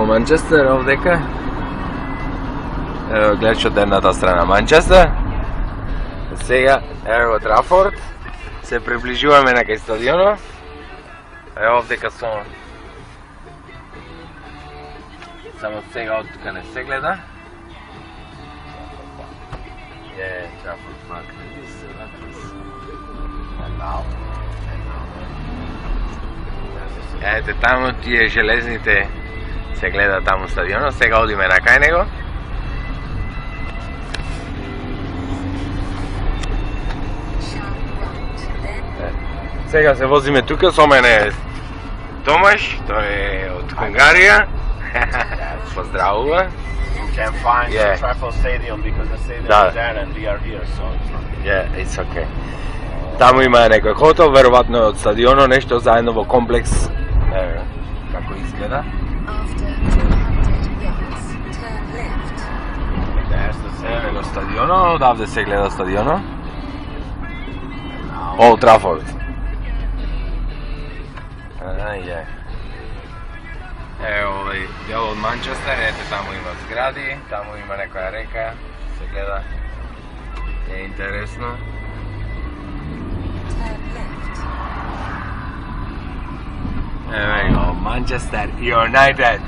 Манчестер овдека. Ево гледаш од едната страна Манчестер. Сега ево Трафорд. Се приближуваме на кај стадионот. Ево овдека сум. Само сега од тука не се гледа. Трафорд Парк. Ете таму тие железните се гледа таму стадионот. Сега одиме на кај него. Сега се возиме тука, со мене Томаш, тој е од Унгарија. Поздравува. You can find the Trafford Stadium because the stadium is there and we are here, so it's okay. Yeah, it's okay. Таму има некој хотел, веројатно од стадионот, нешто заедно во комплекс. Ево, како изгледа. Ево го стадионот, одавде се гледа стадионот. Олд Трафорд. Ево овој дел од Манчестер, ете таму има згради, таму има некоја река, се гледа. Е интересно. Ево го, Манчестер Юнайтед.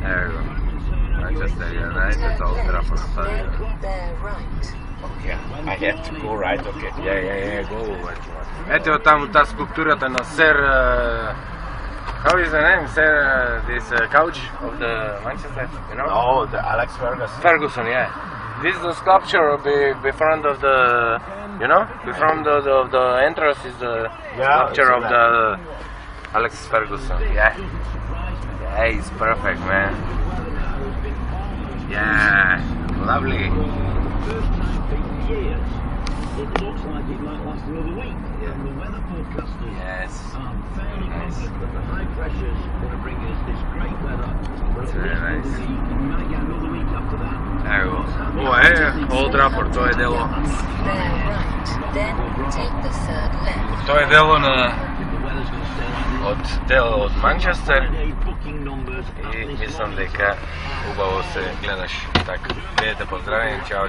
Ево го, Manchester United, Old Trafford Stadium. Okay, I have to go right, okay. Yeah, go over. Ето таму таа скулптурата на Сер... How is the name? Sir, this couch of the Manchester, you know? Oh, the Alex Ferguson. Ferguson, yeah. This is the sculpture before of the, you know, before of the entrance is the sculpture of the Alex Ferguson. Yeah, he's perfect, man. Yeah, lovely. It looks like it might last another week. And the weather forecasters are fairly confident that the high pressure is going to bring us this great weather. It's very nice. We might get another week after that. Evo, ovo je Old Trafford, to je delo. To je delo od Manchester i mislim дека убаво се гледаш. Така, бидете поздравени, чао.